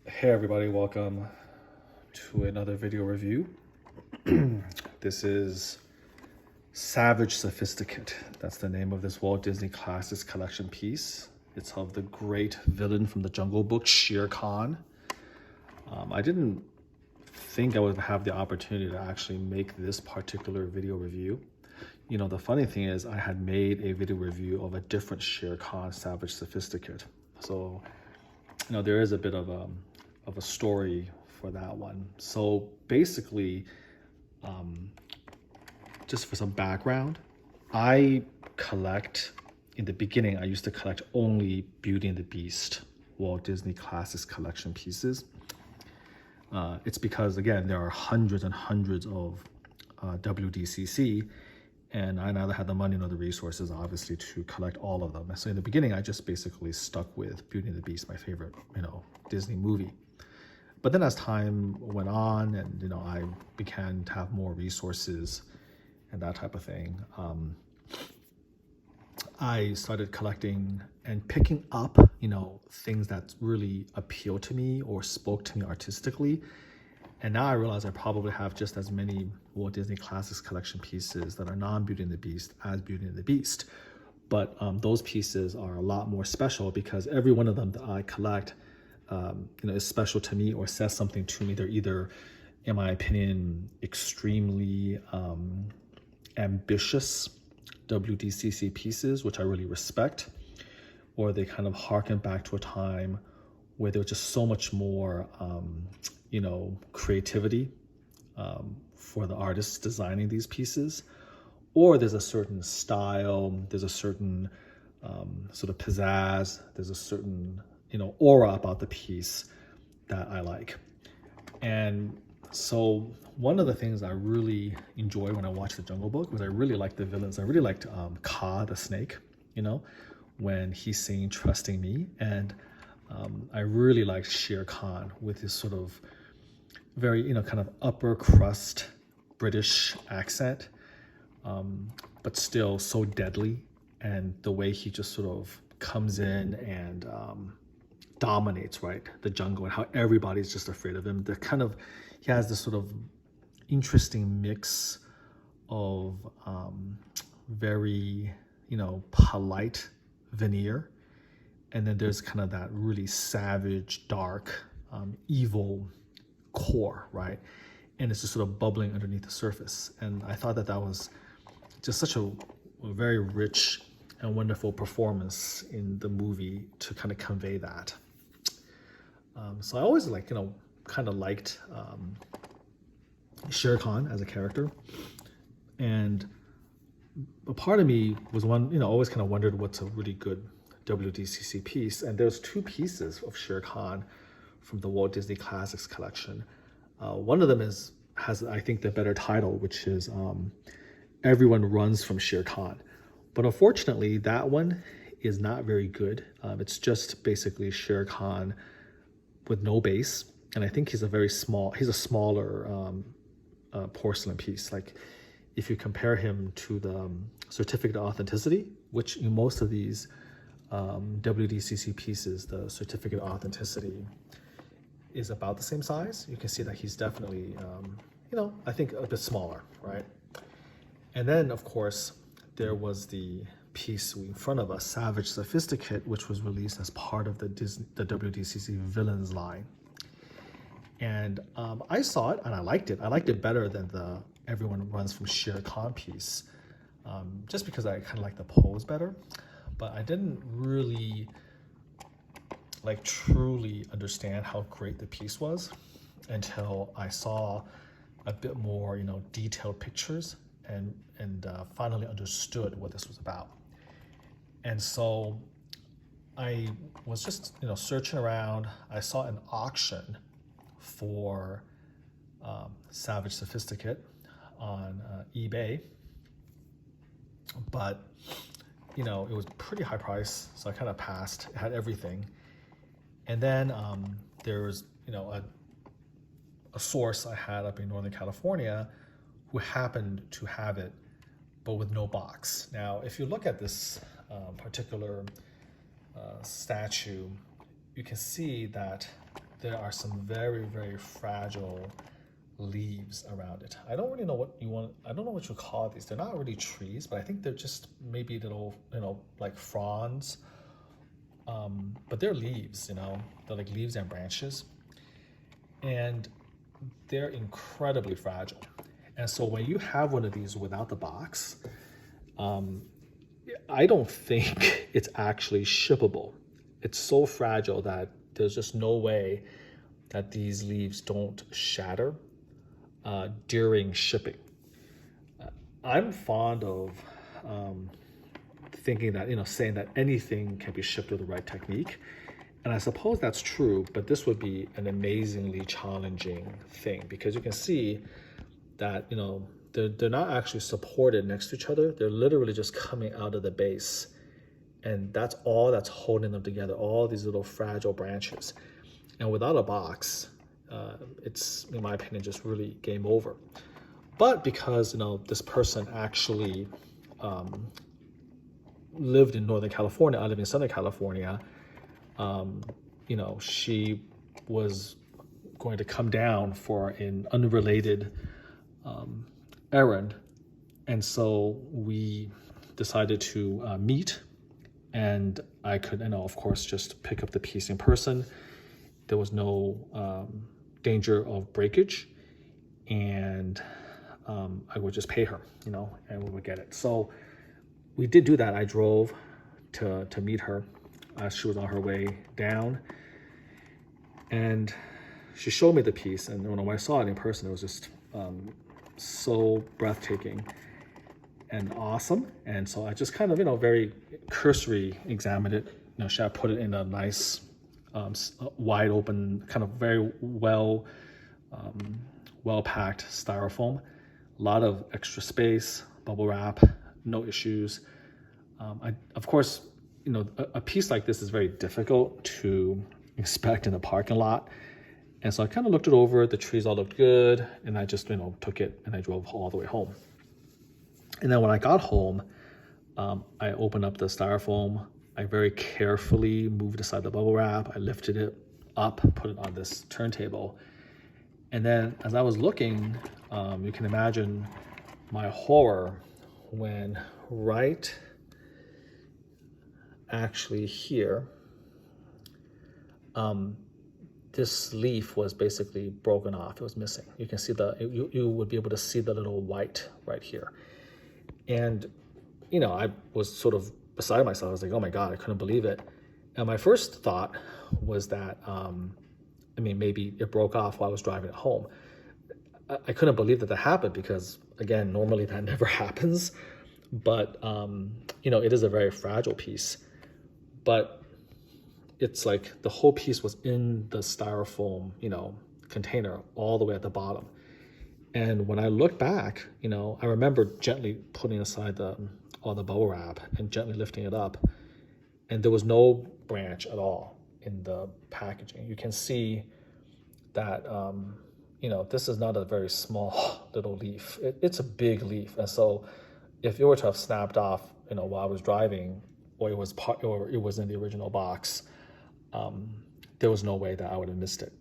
Hey everybody, welcome to another video review. This is Savage Sophisticate. That's the name of this Walt Disney Classics collection piece. It's of the great villain from the Jungle Book, Shere Khan. I didn't think I would have the opportunity to actually make this particular video review. You know, the funny thing is I had made a video review of a different Shere Khan Savage Sophisticate. So, you know, there is a bit of a story for that one. So basically, just for some background, I collect, in the beginning, I used to collect only Beauty and the Beast Walt Disney Classics collection pieces. It's because, again, there are hundreds and hundreds of WDCC, and I neither had the money nor the resources, obviously, to collect all of them. So in the beginning, I just basically stuck with Beauty and the Beast, my favorite, Disney movie. But then as time went on and, I began to have more resources and that type of thing, I started collecting and picking up, things that really appealed to me or spoke to me artistically. And now I realize I probably have just as many Walt Disney Classics collection pieces that are non-Beauty and the Beast as Beauty and the Beast. But those pieces are a lot more special because every one of them that I collect is special to me or says something to me. They're either, in my opinion, extremely ambitious WDCC pieces, which I really respect, or they kind of harken back to a time where there was just so much more, creativity for the artists designing these pieces, or there's a certain style, there's a certain sort of pizzazz, there's a certain aura about the piece that I like. And so one of the things I really enjoy when I watch The Jungle Book was I really liked the villains. I really liked Kaa the snake, when he's saying "trusting me," and I really liked Shere Khan with his sort of very kind of upper crust British accent, but still so deadly, and the way he just sort of comes in and dominates, right, the jungle, and how everybody's just afraid of him. He has this sort of interesting mix of very polite veneer, and then there's kind of that really savage, dark, evil core, right? And it's just sort of bubbling underneath the surface. And I thought that was just such a very rich and wonderful performance in the movie to kind of convey that. So I always kind of liked Shere Khan as a character, and a part of me was always kind of wondered what's a really good WDCC piece. And there's two pieces of Shere Khan from the Walt Disney Classics collection. One of them has I think the better title, which is Everyone Runs from Shere Khan. But unfortunately, that one is not very good. It's just basically Shere Khan with no base, and I think he's a smaller porcelain piece. Like if you compare him to the Certificate of Authenticity, which in most of these WDCC pieces, the Certificate of Authenticity is about the same size. You can see that he's definitely, I think a bit smaller, right? And then, of course, there was the piece in front of us, Savage Sophisticate, which was released as part of the WDCC Villains line. And I saw it and I liked it. I liked it better than the Everyone Runs from Shere Khan piece, just because I kind of like the pose better. But I didn't really truly understand how great the piece was until I saw a bit more, detailed pictures and finally understood what this was about. And so I was just, searching around. I saw an auction for Savage Sophisticate on eBay, but it was pretty high price, so I kind of passed. It had everything. And then there was a source I had up in Northern California who happened to have it, but with no box. Now, if you look at this particular statue, you can see that there are some very, very fragile leaves around it. I don't really know what you want, I don't know what you call these. They're not really trees, but I think they're just maybe little, like fronds. But they're leaves, they're like leaves and branches. And they're incredibly fragile. And so when you have one of these without the box, I don't think it's actually shippable. It's so fragile that there's just no way that these leaves don't shatter during shipping. I'm fond of thinking that, saying that anything can be shipped with the right technique. And I suppose that's true, but this would be an amazingly challenging thing because you can see that, they're not actually supported next to each other. They're literally just coming out of the base. And that's all that's holding them together, all these little fragile branches. And without a box, it's, in my opinion, just really game over. But because, this person actually lived in Northern California, I live in Southern California, she was going to come down for an unrelated errand. And so we decided to meet, and I could, of course, just pick up the piece in person. There was no danger of breakage, and I would just pay her, and we would get it. So we did do that. I drove to meet her. She was on her way down, and she showed me the piece. And when I saw it in person, it was just so breathtaking and awesome. And so I just kind of, very cursory examined it. Should I put it in a nice, wide open, kind of very well packed styrofoam, a lot of extra space, bubble wrap, no issues. Of course, a piece like this is very difficult to inspect in a parking lot. And so I kind of looked it over, the trees all looked good, and I just, took it and I drove all the way home. And then when I got home, I opened up the styrofoam. I very carefully moved aside the bubble wrap. I lifted it up, put it on this turntable. And then as I was looking, you can imagine my horror when right actually here, this leaf was basically broken off. It was missing. You can see you would be able to see the little white right here. And, I was sort of beside myself. I was like, oh my God, I couldn't believe it. And my first thought was that, maybe it broke off while I was driving it home. I couldn't believe that happened because, again, normally that never happens. But, it is a very fragile piece. But it's like the whole piece was in the styrofoam, container all the way at the bottom. And when I look back, I remember gently putting aside all the bubble wrap and gently lifting it up. And there was no branch at all in the packaging. You can see that, this is not a very small little leaf. It's a big leaf. And so if it were to have snapped off, while I was driving, or it was in the original box, there was no way that I would have missed it.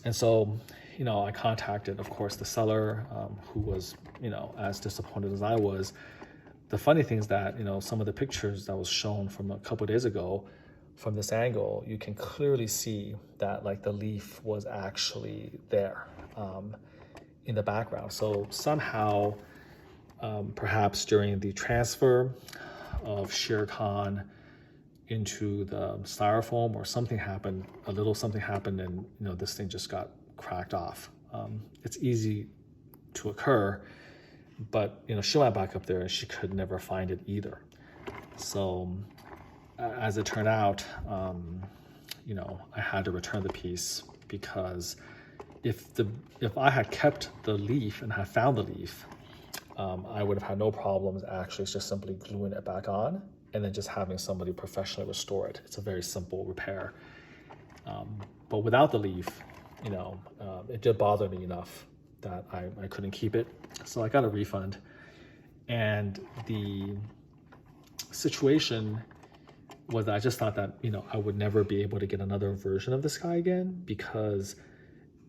And so, I contacted, of course, the seller, who was, as disappointed as I was. The funny thing is that, some of the pictures that was shown from a couple of days ago, from this angle, you can clearly see that like the leaf was actually there in the background. So somehow, perhaps during the transfer of Shere into the styrofoam, or something happened, a little something happened, and this thing just got cracked off. It's easy to occur, but she went back up there and she could never find it either. So as it turned out, I had to return the piece because if I had kept the leaf and had found the leaf, I would have had no problems actually just simply gluing it back on and then just having somebody professionally restore it. It's a very simple repair. But without the leaf, it did bother me enough that I couldn't keep it. So I got a refund. And the situation was that I just thought that, I would never be able to get another version of this guy again, because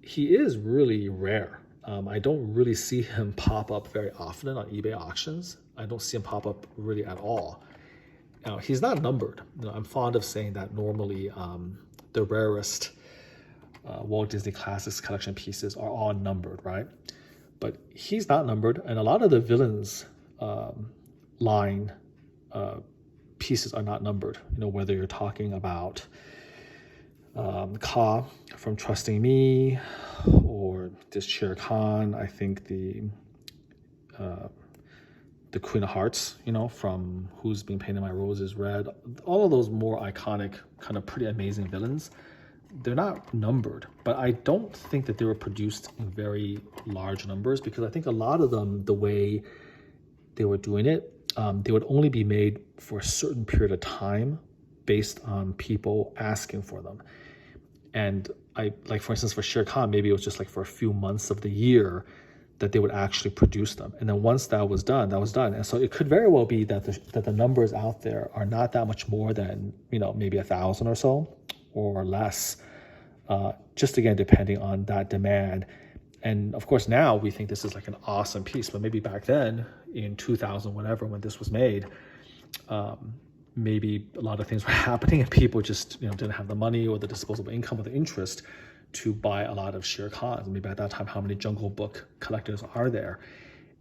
he is really rare. I don't really see him pop up very often on eBay auctions. I don't see him pop up really at all. Now, he's not numbered. I'm fond of saying that normally the rarest Walt Disney Classics collection pieces are all numbered, right? But he's not numbered, and a lot of the villains line pieces are not numbered. Whether you're talking about Ka from Trusting Me, or this Shere Khan, I think the Queen of Hearts, from Who's Been Painting My Roses Red, all of those more iconic, kind of pretty amazing villains, they're not numbered. But I don't think that they were produced in very large numbers, because I think a lot of them, the way they were doing it, they would only be made for a certain period of time based on people asking for them. And for instance, for Shere Khan, maybe it was just like for a few months of the year that they would actually produce them. And then once that was done, that was done. And so it could very well be that the numbers out there are not that much more than, maybe 1,000 or so, or less, just again, depending on that demand. And of course, now we think this is like an awesome piece, but maybe back then in 2000, whatever, when this was made, maybe a lot of things were happening and people just, didn't have the money or the disposable income or the interest to buy a lot of Shere Khans. Maybe at that time, how many Jungle Book collectors are there?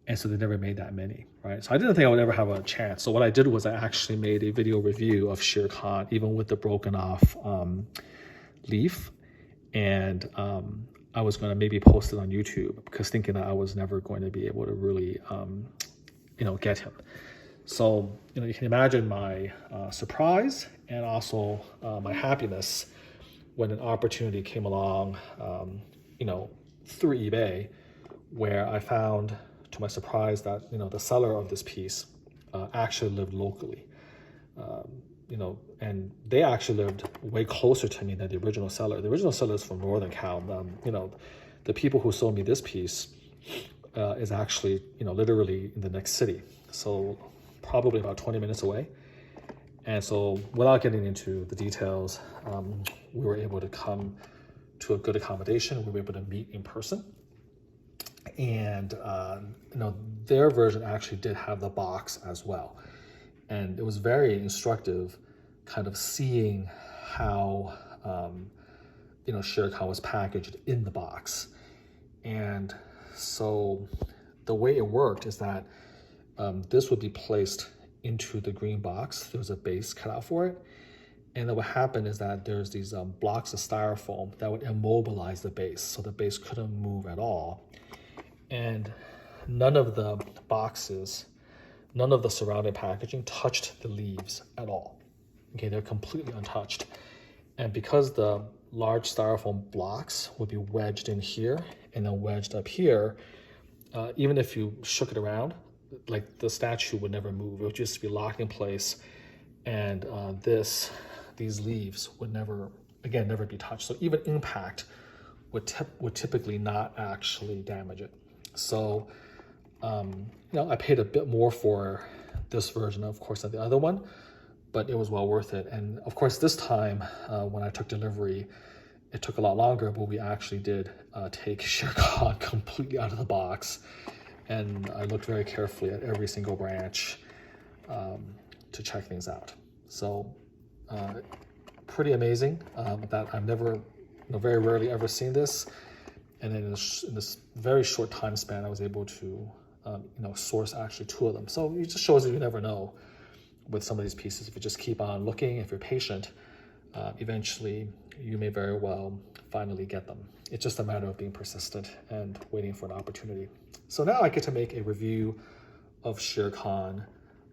And so they never made that many, right? So I didn't think I would ever have a chance. So what I did was I actually made a video review of Shere Khan, even with the broken off leaf. And I was going to maybe post it on YouTube, because thinking that I was never going to be able to really, get him. So, you can imagine my surprise and also my happiness when an opportunity came along, through eBay, where I found, to my surprise, that, the seller of this piece actually lived locally. And they actually lived way closer to me than the original seller. The original seller is from Northern Cal. The people who sold me this piece is actually, literally in the next city. So probably about 20 minutes away. And so without getting into the details, we were able to come to a good accommodation. We were able to meet in person. And, their version actually did have the box as well. And it was very instructive kind of seeing how, Shere Khan was packaged in the box. And so the way it worked is that this would be placed into the green box. There was a base cut out for it. And then what happened is that there's these blocks of styrofoam that would immobilize the base, so the base couldn't move at all. And none of the boxes, none of the surrounding packaging touched the leaves at all. Okay, they're completely untouched. And because the large styrofoam blocks would be wedged in here and then wedged up here, even if you shook it around, like the statue would never move. It would just be locked in place. And these leaves would never be touched. So even impact would typically not actually damage it. So, I paid a bit more for this version, of course, than the other one, but it was well worth it. And of course, this time when I took delivery, it took a lot longer, but we actually did take Shere Khan completely out of the box. And I looked very carefully at every single branch to check things out. So pretty amazing that I've never, very rarely ever seen this. And then in this very short time span, I was able to, source actually 2 of them. So it just shows that you never know with some of these pieces. If you just keep on looking, if you're patient, eventually you may very well finally get them. It's just a matter of being persistent and waiting for an opportunity. So now I get to make a review of Shere Khan,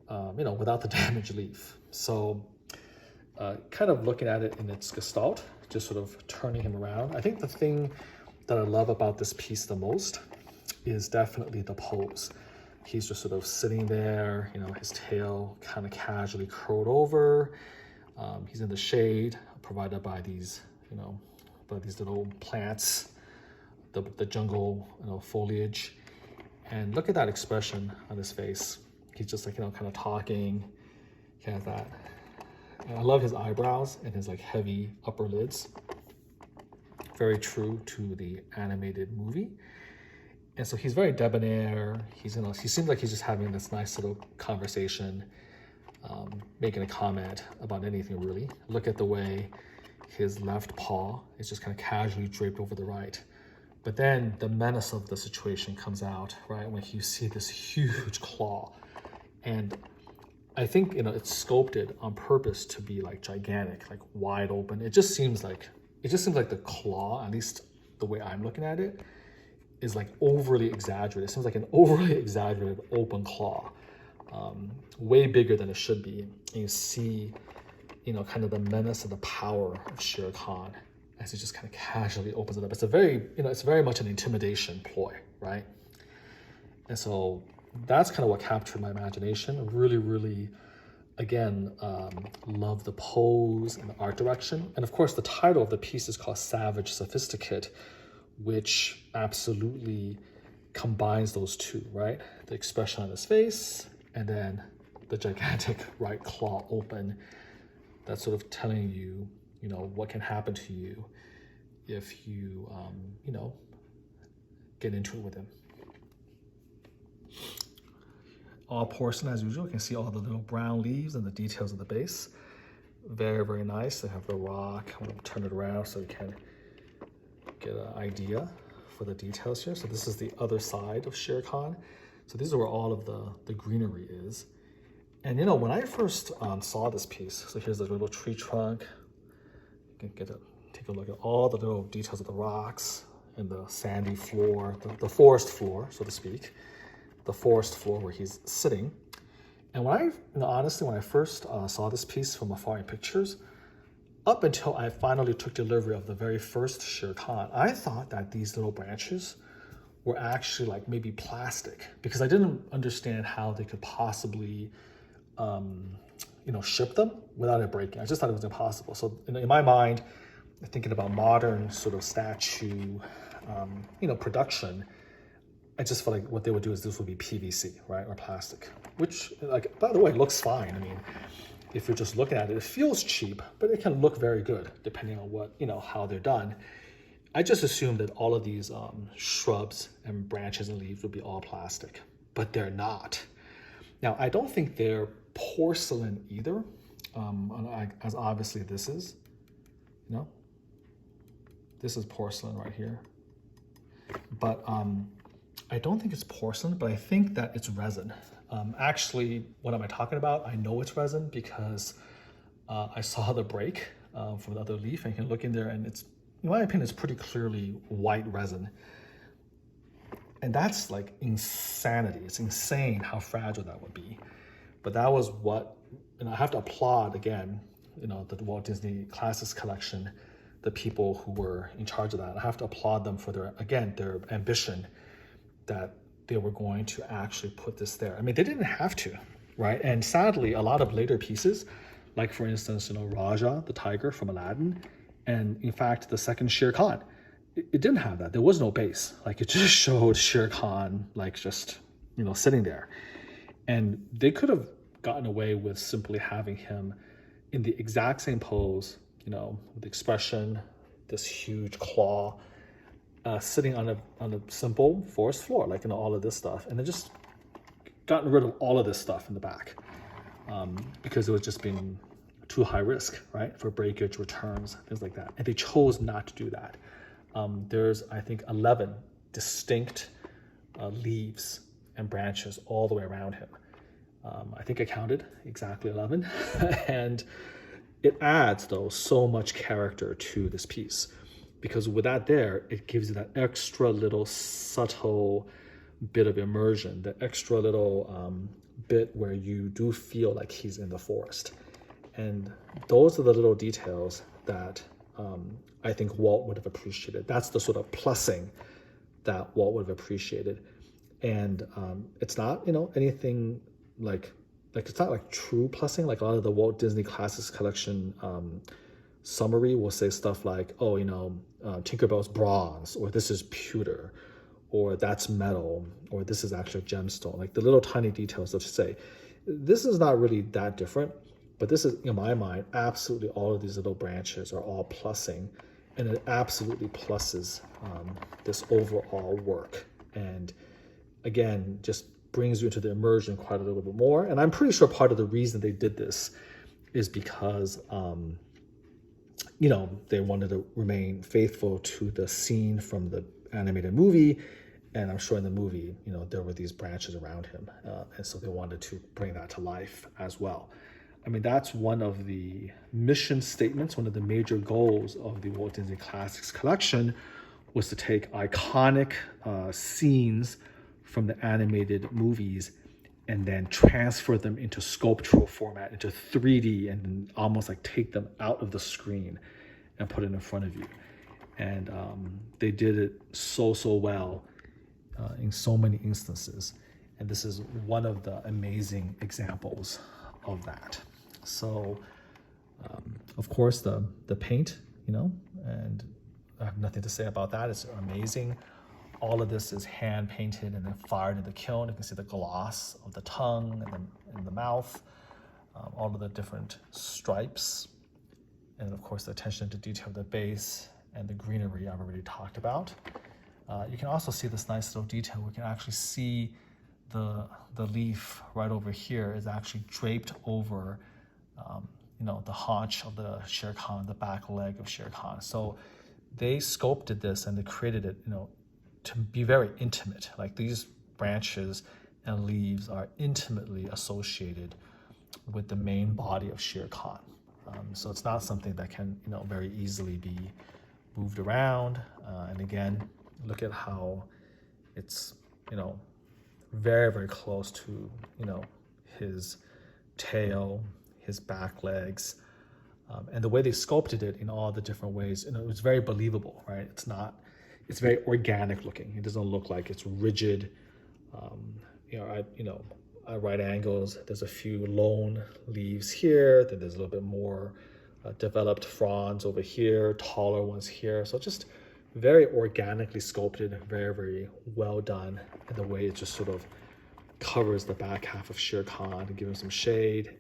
without the damaged leaf. So kind of looking at it in its gestalt, just sort of turning him around. I think the thing that I love about this piece the most is definitely the pose. He's just sort of sitting there, his tail kind of casually curled over. He's in the shade provided by these, by these little plants, the jungle, foliage. And look at that expression on his face. He's just like, kind of talking. He has that And I love his eyebrows and his like heavy upper lids. Very true to the animated movie. And so he's very debonair. He seems like he's just having this nice little conversation, making a comment about anything really. Look at the way his left paw is just kind of casually draped over the right. But then the menace of the situation comes out, right? When you see this huge claw. And I think, it's sculpted on purpose to be like gigantic, like wide open. It just seems like the claw, at least the way I'm looking at it, is like overly exaggerated. It seems like an overly exaggerated open claw, way bigger than it should be. And you see, kind of the menace and the power of Shere Khan as he just kind of casually opens it up. It's it's very much an intimidation ploy, right? And so that's kind of what captured my imagination. Really, really, again, love the pose and the art direction. And of course, the title of the piece is called Savage Sophisticate, which absolutely combines those two, right? The expression on his face and then the gigantic right claw open. That's sort of telling you, what can happen to you if you, get into it with him. All porcelain as usual. You can see all the little brown leaves and the details of the base. Very, very nice. They have the rock. I'm going to turn it around so you can get an idea for the details here. So this is the other side of Shere Khan. So these are where all of the greenery is. And when I first saw this piece, so here's the little tree trunk. You can take a look at all the little details of the rocks and the sandy floor, the forest floor, so to speak, the forest floor where he's sitting. And honestly, when I first saw this piece from afar in pictures, up until I finally took delivery of the very first Shere Khan, I thought that these little branches were actually like maybe plastic, because I didn't understand how they could possibly ship them without it breaking. I just thought it was impossible. So in my mind, thinking about modern sort of statue, production, I just felt like what they would do is this would be PVC, right, or plastic, which, like, by the way, looks fine. I mean, if you're just looking at it, it feels cheap, but it can look very good depending on what, how they're done. I just assumed that all of these shrubs and branches and leaves would be all plastic, but they're not. Now, I don't think they're porcelain either, as obviously this is, this is porcelain right here. But I don't think it's porcelain, but I think that it's resin. Actually, what am I talking about? I know it's resin because I saw the break from the other leaf, and you can look in there, and it's, in my opinion, it's pretty clearly white resin. And that's like insanity. It's insane how fragile that would be. But that was what, and I have to applaud again, the Walt Disney Classics collection, the people who were in charge of that. I have to applaud them for their ambition that they were going to actually put this there. I mean, they didn't have to, right? And sadly, a lot of later pieces, like for instance, Raja, the tiger from Aladdin, and in fact, the second Shere Khan, it didn't have that. There was no base. Like, it just showed Shere Khan, like, just, sitting there. And they could have gotten away with simply having him in the exact same pose, with the expression, this huge claw, sitting on a simple forest floor, like, all of this stuff. And then just gotten rid of all of this stuff in the back, because it was just being too high risk, right? For breakage, returns, things like that. And they chose not to do that. There's, I think, 11 distinct leaves and branches all the way around him. I think I counted exactly 11. And it adds, though, so much character to this piece, because with that there, it gives you that extra little subtle bit of immersion, the extra little bit where you do feel like he's in the forest. And those are the little details that I think Walt would have appreciated. That's the sort of plussing that Walt would have appreciated. And it's not, anything like it's not like true plussing. Like a lot of the Walt Disney Classics Collection summary will say stuff like, oh, Tinkerbell's bronze, or this is pewter, or that's metal, or this is actually a gemstone. Like the little tiny details that say, this is not really that different. But this is, in my mind, absolutely all of these little branches are all plussing, and it absolutely pluses this overall work. And again, just brings you into the immersion quite a little bit more. And I'm pretty sure part of the reason they did this is because, you know, they wanted to remain faithful to the scene from the animated movie. And I'm sure in the movie, you know, there were these branches around him. And so they wanted to bring that to life as well. I mean, that's one of the mission statements, one of the major goals of the Walt Disney Classics collection was to take iconic scenes from the animated movies and then transfer them into sculptural format, into 3D, and almost like take them out of the screen and put it in front of you. And they did it so well in so many instances. And this is one of the amazing examples of that. So, of course, the paint, you know, and I have nothing to say about that. It's amazing. All of this is hand painted and then fired in the kiln. You can see the gloss of the tongue and the mouth, all of the different stripes, and of course the attention to detail of the base and the greenery I've already talked about. You can also see this nice little detail. We can actually see the leaf right over here is actually draped over you know, the haunch of the Shere Khan, the back leg of Shere Khan. So they sculpted this and they created it, you know, to be very intimate. Like these branches and leaves are intimately associated with the main body of Shere Khan. So it's not something that can, you know, very easily be moved around. And again, look at how it's, you know, very close to, you know, his tail, his back legs, and the way they sculpted it in all the different ways, you know, it was very believable, right? It's very organic looking. It doesn't look like it's rigid, you know, at right angles. There's a few lone leaves here, then there's a little bit more developed fronds over here, taller ones here. So just very organically sculpted, very well done, and the way it just sort of covers the back half of Shere Khan to give him some shade.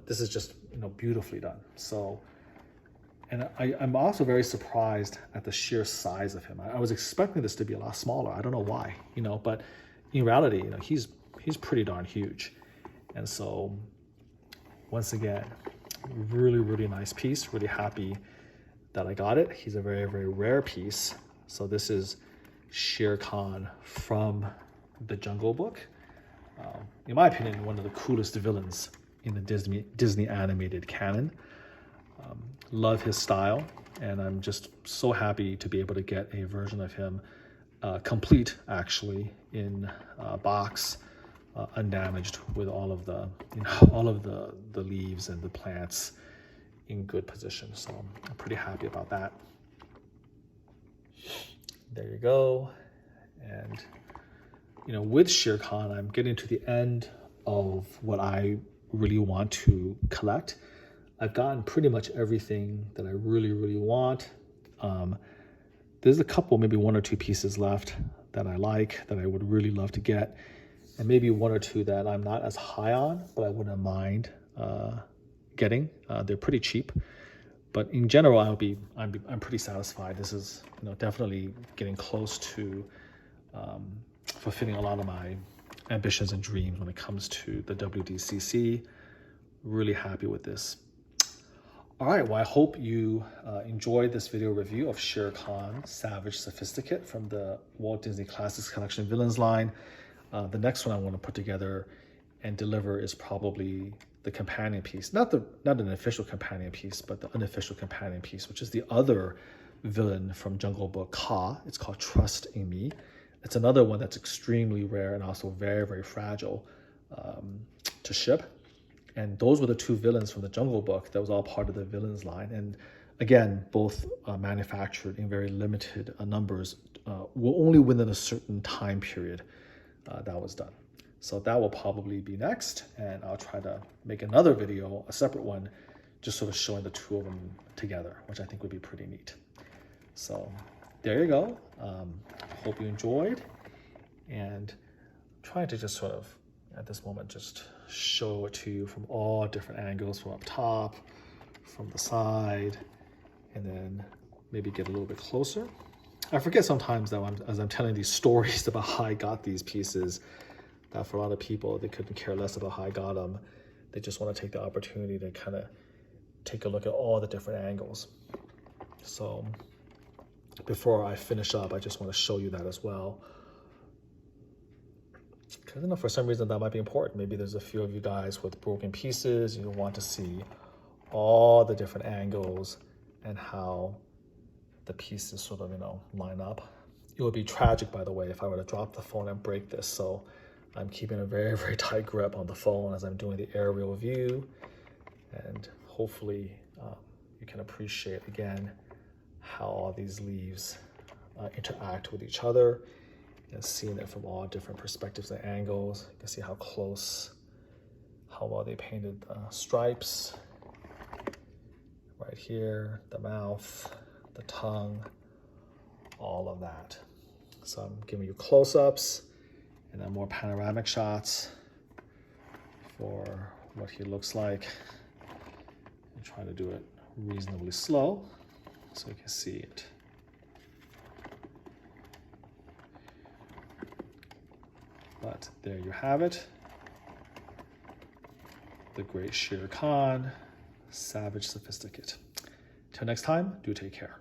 This is just, you know, beautifully done. So, and I'm also very surprised at the sheer size of him. I was expecting this to be a lot smaller. I don't know why, you know, but in reality, you know, he's pretty darn huge. And so, once again, really nice piece. Really happy that I got it. He's a very rare piece. So this is Shere Khan from the Jungle Book. In my opinion, one of the coolest villains in the Disney animated canon. Love his style, and I'm just so happy to be able to get a version of him complete, actually, in box, undamaged, with all of the, you know, all of the leaves and the plants in good position. So I'm pretty happy about that. There you go. And you know, with Shere Khan, I'm getting to the end of what I really want to collect. I've gotten pretty much everything that I really want. There's a couple, maybe one or two pieces left that I like, that I would really love to get, and maybe one or two that I'm not as high on, but I wouldn't mind getting. They're pretty cheap, but in general, I'm pretty satisfied. This is, you know, definitely getting close to fulfilling a lot of my ambitions and dreams when it comes to the WDCC. Really happy with this. All right, well, I hope you enjoyed this video review of Shere Khan, Savage Sophisticate from the Walt Disney Classics Collection Villains line. The next one I want to put together and deliver is probably the companion piece. Not an official companion piece, but the unofficial companion piece, which is the other villain from Jungle Book, Ka. It's called Trust in Me. It's another one that's extremely rare and also very fragile to ship. And those were the two villains from the Jungle Book. That was all part of the villains line. And again, both manufactured in very limited numbers, were only within a certain time period that was done. So that will probably be next. And I'll try to make another video, a separate one, just sort of showing the two of them together, which I think would be pretty neat. So there you go. Hope you enjoyed, and trying to just sort of, at this moment just show it to you from all different angles, from up top, from the side, and then maybe get a little bit closer. I forget sometimes that as I'm telling these stories about how I got these pieces, that for a lot of people, they couldn't care less about how I got them. They just want to take the opportunity to kind of take a look at all the different angles. So before I finish up, I just want to show you that as well. Because I know for some reason that might be important. Maybe there's a few of you guys with broken pieces. You want to see all the different angles and how the pieces sort of, line up. It would be tragic, by the way, if I were to drop the phone and break this. So I'm keeping a very, very tight grip on the phone as I'm doing the aerial view. And hopefully you can appreciate, again, how all these leaves interact with each other, and seeing it from all different perspectives and angles. You can see how close, how well they painted stripes. Right here, the mouth, the tongue, all of that. So I'm giving you close-ups and then more panoramic shots for what he looks like. I'm trying to do it reasonably slow so you can see it. But there you have it. The great Shere Khan, Savage Sophisticate. Till next time, do take care.